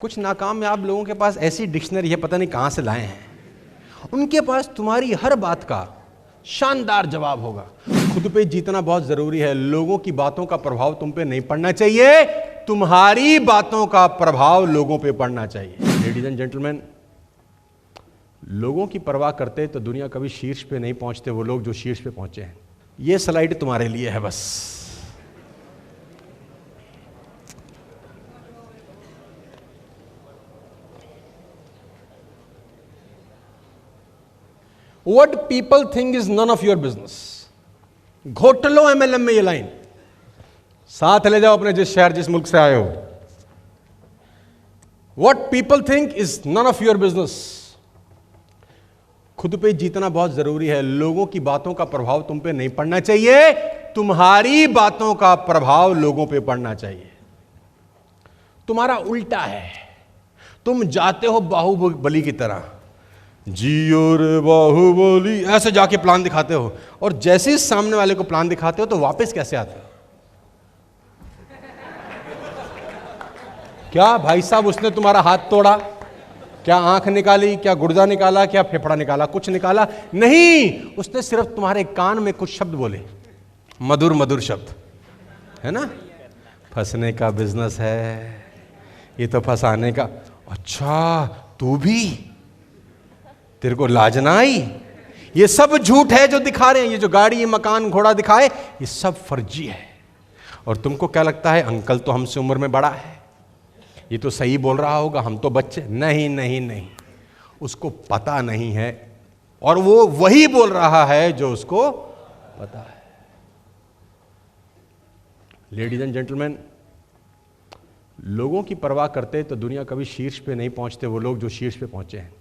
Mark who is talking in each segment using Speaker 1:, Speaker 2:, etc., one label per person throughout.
Speaker 1: कुछ नाकामयाब लोगों के पास ऐसी डिक्शनरी है, पता नहीं कहां से लाए हैं। उनके पास तुम्हारी हर बात का शानदार जवाब होगा। खुद पे जीतना बहुत जरूरी है, लोगों की बातों का प्रभाव तुम पे नहीं पड़ना चाहिए, तुम्हारी बातों का प्रभाव लोगों पे पड़ना चाहिए। लेडीज एंड जेंटलमैन, लोगों की परवाह करते तो दुनिया कभी शीर्ष पे नहीं पहुंचते वो लोग जो शीर्ष पे पहुंचे हैं। ये स्लाइड तुम्हारे लिए है बस। What people think is none of your business। घोट लो MLM में ये लाइन, साथ ले जाओ अपने जिस शहर जिस मुल्क से आए हो। What people think is none of your business। खुद पे जीतना बहुत जरूरी है, लोगों की बातों का प्रभाव तुम पे नहीं पड़ना चाहिए, तुम्हारी बातों का प्रभाव लोगों पे पड़ना चाहिए। तुम्हारा उल्टा है, तुम जाते हो बाहुबली की तरह, जियो रे बाहुबली ऐसे जाके प्लान दिखाते हो, और जैसे ही सामने वाले को प्लान दिखाते हो तो वापस कैसे आते हो? क्या भाई साहब उसने तुम्हारा हाथ तोड़ा, क्या आंख निकाली, क्या गुर्दा निकाला, क्या फेफड़ा निकाला? कुछ निकाला नहीं, उसने सिर्फ तुम्हारे कान में कुछ शब्द बोले, मधुर मधुर शब्द, है ना? फंसने का बिजनेस है ये तो, फंसाने का। अच्छा तू भी, तेरे को लाज ना आई? ये सब झूठ है जो दिखा रहे हैं, ये जो गाड़ी ये मकान घोड़ा दिखाए ये सब फर्जी है। और तुमको क्या लगता है अंकल तो हमसे उम्र में बड़ा है, ये तो सही बोल रहा होगा, हम तो बच्चे। नहीं नहीं नहीं, उसको पता नहीं है, और वो वही बोल रहा है जो उसको पता है। लेडीज एंड जेंटलमैन, लोगों की परवाह करते तो दुनिया कभी शीर्ष पे नहीं पहुंचते वो लोग जो शीर्ष पे पहुंचे हैं।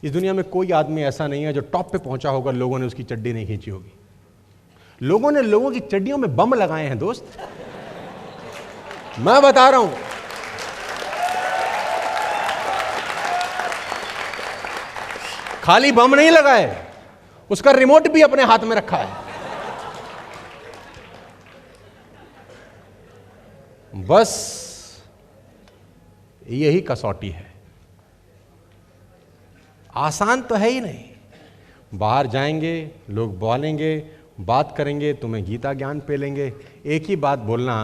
Speaker 1: इस दुनिया में कोई आदमी ऐसा नहीं है जो टॉप पे पहुंचा होगा लोगों ने उसकी चड्डी नहीं खींची होगी। लोगों ने लोगों की चड्डियों में बम लगाए हैं दोस्त, मैं बता रहा हूं। खाली बम नहीं लगाए, उसका रिमोट भी अपने हाथ में रखा है। बस यही कसौटी है, आसान तो है ही नहीं। बाहर जाएंगे, लोग बोलेंगे, बात करेंगे, तुम्हें गीता ज्ञान पेलेंगे, एक ही बात बोलना,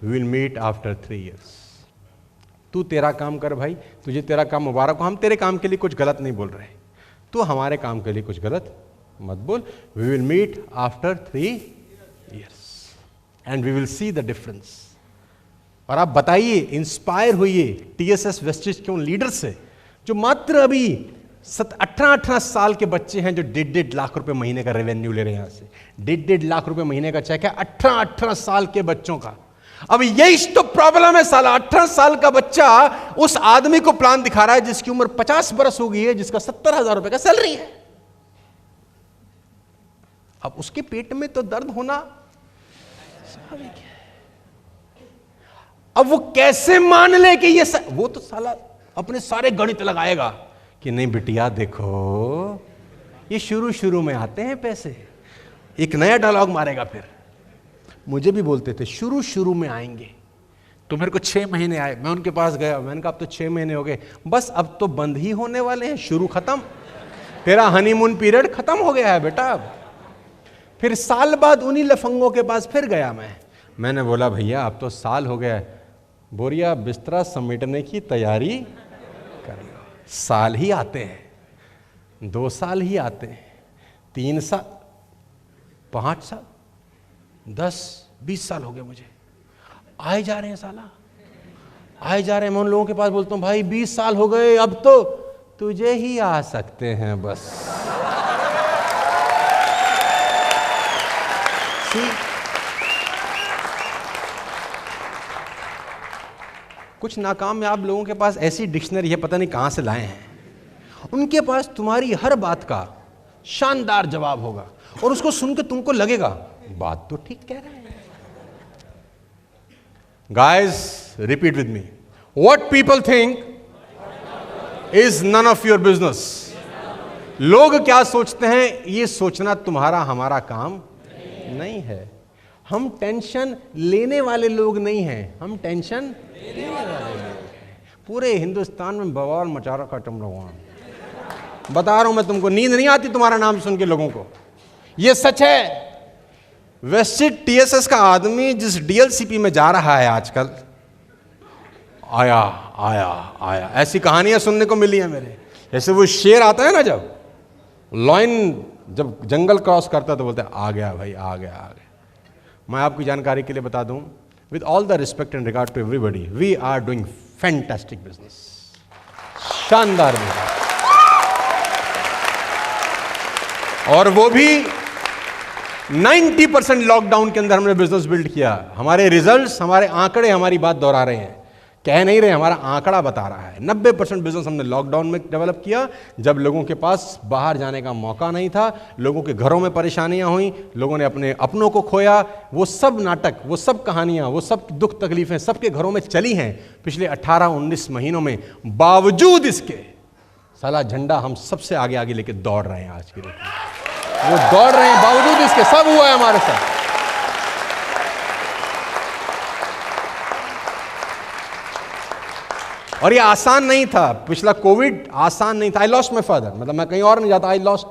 Speaker 1: we will meet after 3 years। तू तेरा काम कर भाई, तुझे तेरा काम मुबारक हो, हम तेरे काम के लिए कुछ गलत नहीं बोल रहे, तू हमारे काम के लिए कुछ गलत मत बोल। We will meet after 3 years and we will see the difference. और आप बताइए, इंस्पायर होइए TSS वेस्टेज के उन लीडर से जो मात्र अभी 18 साल के बच्चे हैं, जो 1.5 लाख रुपए महीने का रेवेन्यू ले रहे हैं। यहां से 1.5 लाख रुपए महीने का चेक है 18 साल के बच्चों का। अब यही तो प्रॉब्लम है साला, 18 साल का बच्चा उस आदमी को प्लान दिखा रहा है जिसकी उम्र 50 बरस हो गई है, जिसका 70,000 रुपए का सैलरी है। अब उसके पेट में तो दर्द होना स्वाभाविक है। अब वो कैसे मान ले कि ये वो तो साला अपने सारे गणित लगाएगा कि नहीं बिटिया देखो, ये शुरू शुरू में आते हैं पैसे। एक नया डायलॉग मारेगा फिर। मुझे भी बोलते थे शुरू शुरू में आएंगे, तो मेरे को 6 महीने आए, मैं उनके पास गया, मैंने कहा अब तो 6 महीने हो गए, बस अब तो बंद ही होने वाले हैं, शुरू खत्म, तेरा हनीमून पीरियड खत्म हो गया है बेटा। अब फिर साल बाद उन्हीं लफंगों के पास फिर गया मैंने बोला भैया अब तो साल हो गया है, बोरिया बिस्तरा समेटने की तैयारी कर लो। साल ही आते हैं, 2 साल ही आते हैं, 3 साल, 5 साल, 10-20 साल हो गए मुझे, आए जा रहे हैं साला, आए जा रहे हैं। मैं उन लोगों के पास बोलता हूं भाई 20 साल हो गए, अब तो तुझे ही आ सकते हैं बस। कुछ नाकामयाब लोगों के पास ऐसी डिक्शनरी है, पता नहीं कहां से लाए हैं। उनके पास तुम्हारी हर बात का शानदार जवाब होगा, और उसको सुन के तुमको लगेगा बात तो ठीक कह रहे हैं। Guys repeat with me, what people think is none of your business. लोग क्या सोचते हैं ये सोचना तुम्हारा हमारा काम नहीं है। हम टेंशन लेने वाले लोग नहीं हैं, हम टेंशन लेने वाले लोग हैं। पूरे हिंदुस्तान में बवाल मचा रखा तुम लोगों ने। बता रहा हूं मैं तुमको, नींद नहीं आती तुम्हारा नाम सुन के लोगों को। ये सच है। वेस्टेड टीएसएस का आदमी जिस डीएलसीपी में जा रहा है आजकल, आया आया आया, ऐसी कहानियां सुनने को मिली है मेरे। जैसे वो शेर आता है ना, जब लॉइन जब जंगल क्रॉस करता है तो बोलते हैं आ गया भाई, आ गया आ गया। मैं आपकी जानकारी के लिए बता दूं, with all the respect and regard to everybody, we are doing fantastic business, शानदार बिजनेस। और वो भी 90% लॉकडाउन के अंदर हमने बिजनेस बिल्ड किया। हमारे रिजल्ट्स, हमारे आंकड़े हमारी बात दोहरा रहे हैं, कह नहीं रहे, हमारा आंकड़ा बता रहा है। 90% बिजनेस हमने लॉकडाउन में डेवलप किया, जब लोगों के पास बाहर जाने का मौका नहीं था, लोगों के घरों में परेशानियां हुई, लोगों ने अपने अपनों को खोया। वो सब नाटक, वो सब कहानियां, वो सब दुख तकलीफें सबके घरों में चली हैं पिछले 18-19 महीनों में। बावजूद इसके साला झंडा हम सबसे आगे आगे लेके दौड़ रहे हैं आज के दिन। वो दौड़ रहे हैं, बावजूद इसके सब हुआ है हमारे साथ। और ये आसान नहीं था, पिछला कोविड आसान नहीं था। आई लॉस्ट माई फादर, मतलब मैं कहीं और नहीं जाता, I lost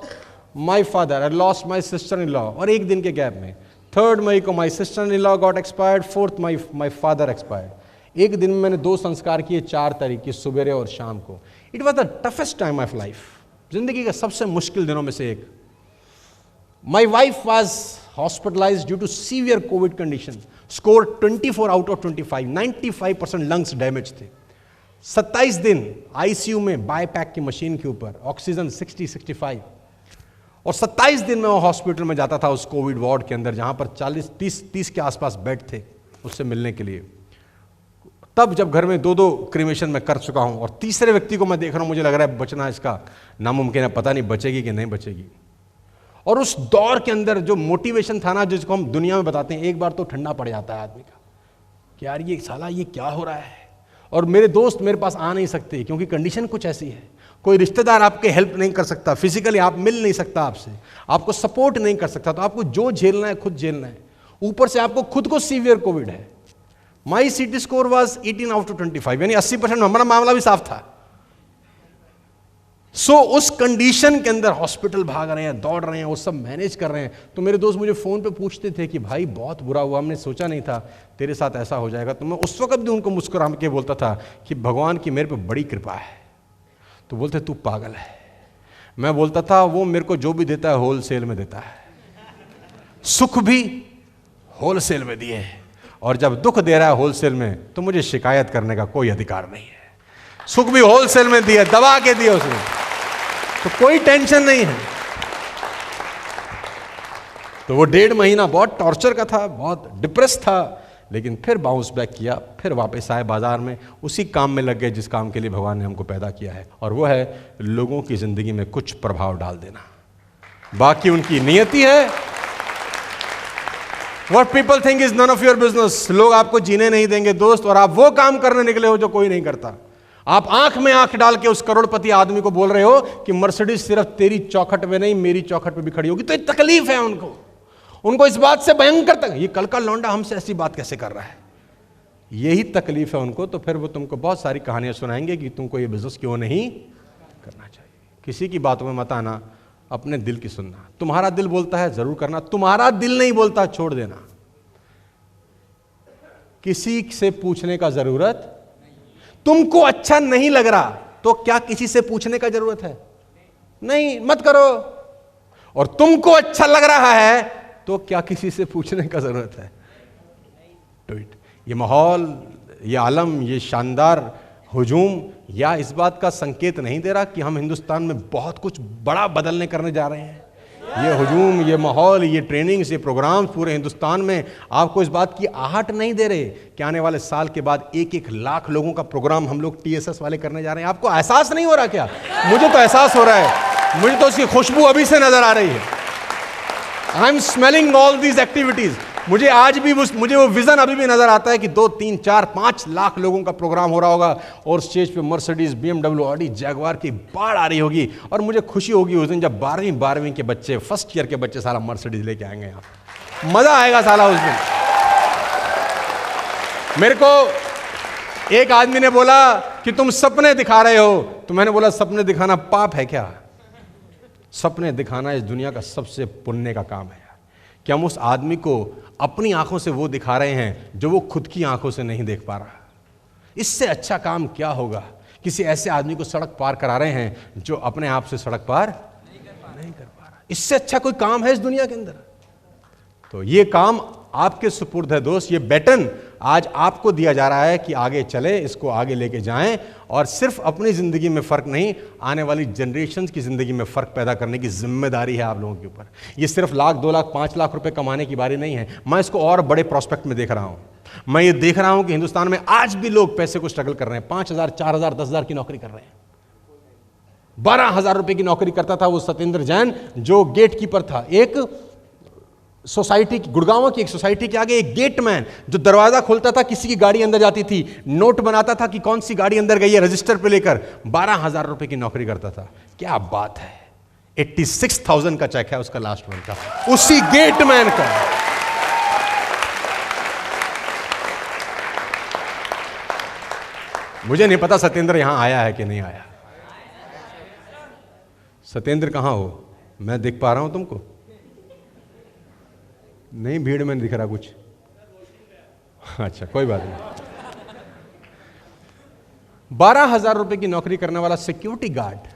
Speaker 1: my father, I lost my sister in law. और एक दिन के गैप में 3 मई को my sister in law got expired, 4 my father expired. एक दिन में मैंने 2 संस्कार किए, 4 तारीख की सुबह और शाम को। It was the toughest time of life, जिंदगी के सबसे मुश्किल दिनों में से एक। My wife was hospitalised due to severe covid condition, score 24 out of 25, 95% lungs damage थे। 27 दिन आईसीयू में बायपैक की मशीन के ऊपर, ऑक्सीजन 60-65, और 27 दिन में वो हॉस्पिटल में जाता था उस कोविड वार्ड के अंदर, जहां पर 40-30 के आसपास बेड थे उससे मिलने के लिए। तब जब घर में 2-2 क्रीमेशन मैं कर चुका हूं, और तीसरे व्यक्ति को मैं देख रहा हूं, मुझे लग रहा है बचना इसका नामुमकिन है, पता नहीं बचेगी कि नहीं बचेगी। और उस दौर के अंदर जो मोटिवेशन था ना, जिसको हम दुनिया में बताते हैं, एक बार तो ठंडा पड़ जाता है आदमी का कि यार ये साला ये क्या हो रहा है। और मेरे दोस्त मेरे पास आ नहीं सकते क्योंकि कंडीशन कुछ ऐसी है। कोई रिश्तेदार आपके हेल्प नहीं कर सकता, फिजिकली आप मिल नहीं सकता आपसे, आपको सपोर्ट नहीं कर सकता, तो आपको जो झेलना है खुद झेलना है। ऊपर से आपको खुद को सीवियर कोविड है। माई सीटी स्कोर वाज 18 आउट ऑफ 25, यानी 80%। हमारा मामला भी साफ था। सो उस कंडीशन के अंदर हॉस्पिटल भाग रहे हैं, दौड़ रहे हैं, वो सब मैनेज कर रहे हैं। तो मेरे दोस्त मुझे फोन पे पूछते थे कि भाई बहुत बुरा हुआ, हमने सोचा नहीं था तेरे साथ ऐसा हो जाएगा। तो मैं उस वक्त भी उनको मुस्कुरा के बोलता था कि भगवान की मेरे पे बड़ी कृपा है। तो बोलते तू पागल है। मैं बोलता था वो मेरे को जो भी देता है होलसेल में देता है, सुख भी होलसेल में दिए, और जब दुख दे रहा है होलसेल में तो मुझे शिकायत करने का कोई अधिकार नहीं है। सुख भी होलसेल में दिए, दबा के दिए उसने, तो कोई टेंशन नहीं है। तो वो 1.5 महीना बहुत टॉर्चर का था, बहुत डिप्रेस था, लेकिन फिर बाउंस बैक किया, फिर वापस आए बाजार में, उसी काम में लग गए जिस काम के लिए भगवान ने हमको पैदा किया है, और वो है लोगों की जिंदगी में कुछ प्रभाव डाल देना। बाकी उनकी नियति है। What people think is none of your business। लोग आपको जीने नहीं देंगे दोस्त, और आप वो काम करने निकले हो जो कोई नहीं करता। आप आंख में आंख डाल के उस करोड़पति आदमी को बोल रहे हो कि मर्सिडीज सिर्फ तेरी चौखट में नहीं मेरी चौखट पे भी खड़ी होगी। तो एक तकलीफ है उनको इस बात से भयंकर तक, ये कल का लौंडा हमसे ऐसी बात कैसे कर रहा है, यही तकलीफ है उनको। तो फिर वो तुमको बहुत सारी कहानियां सुनाएंगे कि तुमको ये बिजनेस क्यों नहीं करना चाहिए। किसी की बातों में मत आना, अपने दिल की सुनना। तुम्हारा दिल बोलता है जरूर करना, तुम्हारा दिल नहीं बोलता छोड़ देना। किसी से पूछने का जरूरत, तुमको अच्छा नहीं लग रहा तो क्या किसी से पूछने का जरूरत है? नहीं, मत करो। और तुमको अच्छा लग रहा है तो क्या किसी से पूछने का जरूरत है? Do it. ये माहौल, ये आलम, ये शानदार हुजूम या इस बात का संकेत नहीं दे रहा कि हम हिंदुस्तान में बहुत कुछ बड़ा बदलने करने जा रहे हैं? ये हुजूम, ये माहौल, ये ट्रेनिंग्स, ये प्रोग्राम्स पूरे हिंदुस्तान में आपको इस बात की आहट नहीं दे रहे कि आने वाले साल के बाद 1-1 लाख लोगों का प्रोग्राम हम लोग टीएसएस वाले करने जा रहे हैं? आपको एहसास नहीं हो रहा क्या? मुझे तो एहसास हो रहा है, मुझे तो उसकी खुशबू अभी से नजर आ रही है। I am smelling all these activities. मुझे आज भी मुझे वो विजन अभी भी नजर आता है कि 2, 3, 4, 5 लाख लोगों का प्रोग्राम हो रहा होगा, और स्टेज पे मर्सिडीज, BMW, ऑडी, जैगवार की बाढ़ आ रही होगी। और मुझे खुशी होगी उस दिन जब 12वीं के बच्चे, फर्स्ट ईयर के बच्चे साला मर्सिडीज लेके आएंगे यहाँ। मजा आएगा साला उस दिन। मेरे को एक आदमी ने बोला कि तुम सपने दिखा रहे हो, तो मैंने बोला सपने दिखाना पाप है क्या? सपने दिखाना इस दुनिया का सबसे पुण्य का काम है। कि हम उस आदमी को अपनी आंखों से वो दिखा रहे हैं जो वो खुद की आंखों से नहीं देख पा रहा। इससे अच्छा काम क्या होगा? किसी ऐसे आदमी को सड़क पार करा रहे हैं जो अपने आप से सड़क पार नहीं कर पा रहा। इससे अच्छा कोई काम है इस दुनिया के अंदर? तो ये काम आपके सुपुर्द है दोस्त। ये बैटन आज आपको दिया जा रहा है कि आगे चले, इसको आगे लेके जाएं और सिर्फ अपनी जिंदगी में फर्क नहीं, आने वाली जनरेशन्स की जिंदगी में फर्क पैदा करने की जिम्मेदारी है आप लोगों के ऊपर। ये सिर्फ लाख, 2 लाख, 5 लाख रुपए कमाने की बारी नहीं है। मैं इसको और बड़े प्रोस्पेक्ट में देख रहा हूं। मैं ये देख रहा हूं कि हिंदुस्तान में आज भी लोग पैसे को स्ट्रगल कर रहे हैं। 5,000, 4,000, 10,000 की नौकरी कर रहे हैं। 12,000 रुपए की नौकरी करता था वो सत्येंद्र जैन, जो गेट कीपर था एक सोसाइटी, गुड़गांव की एक सोसाइटी के आगे एक गेटमैन, जो दरवाजा खोलता था, किसी की गाड़ी अंदर जाती थी, नोट बनाता था कि कौन सी गाड़ी अंदर गई है, रजिस्टर पे लेकर 12,000 रुपए की नौकरी करता था। क्या बात है! 86,000 का चेक है उसका लास्ट मंथ का, उसी गेटमैन का। मुझे नहीं पता सत्येंद्र यहां आया है कि नहीं आया। सत्येंद्र कहां हो? मैं देख पा रहा हूं तुमको? नहीं, भीड़ में नहीं दिख रहा कुछ। अच्छा, कोई बात नहीं। 12,000 रुपए की नौकरी करने वाला सिक्योरिटी गार्ड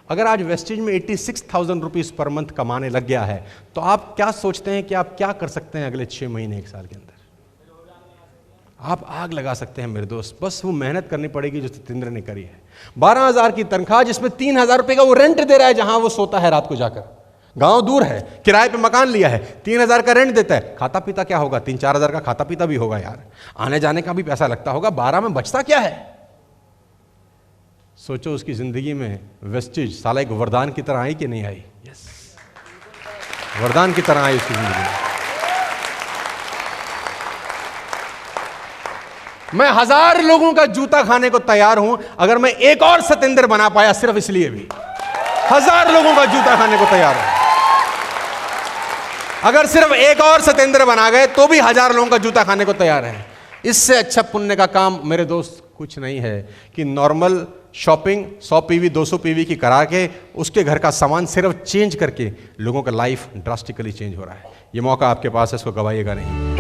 Speaker 1: अगर आज वेस्टेज में 86,000 रुपीज पर मंथ कमाने लग गया है, तो आप क्या सोचते हैं कि आप क्या कर सकते हैं अगले 6 महीने, 1 साल के अंदर? आप आग लगा सकते हैं मेरे दोस्त। बस वो मेहनत करनी पड़ेगी जो सत्येंद्र ने करी है। 12,000 की तनख्वाह, जिसमें 3,000 रुपए का वो रेंट दे रहा है जहां वो सोता है रात को जाकर। गांव दूर है, किराए पे मकान लिया है, 3,000 का रेंट देता है। खाता पीता क्या होगा? 3-4 हज़ार का खाता पीता भी होगा यार, आने जाने का भी पैसा लगता होगा। 12 में बचता क्या है? सोचो उसकी जिंदगी में वेस्टेज साला एक वरदान की तरह आई कि नहीं आई? यस, वरदान की तरह आई उसकी जिंदगी में। मैं 1000 लोगों का जूता खाने को तैयार हूं अगर मैं एक और सत्येंद्र बना पाया, सिर्फ इसलिए भी 1000 लोगों का जूता खाने को तैयार हूं। अगर सिर्फ एक और सत्येंद्र बना गए तो भी 1000 लोगों का जूता खाने को तैयार है। इससे अच्छा पुण्य का काम मेरे दोस्त कुछ नहीं है कि नॉर्मल शॉपिंग 100 पीवी 200 पीवी की करा के उसके घर का सामान सिर्फ चेंज करके लोगों का लाइफ ड्रास्टिकली चेंज हो रहा है। ये मौका आपके पास है, इसको गवाइएगा नहीं।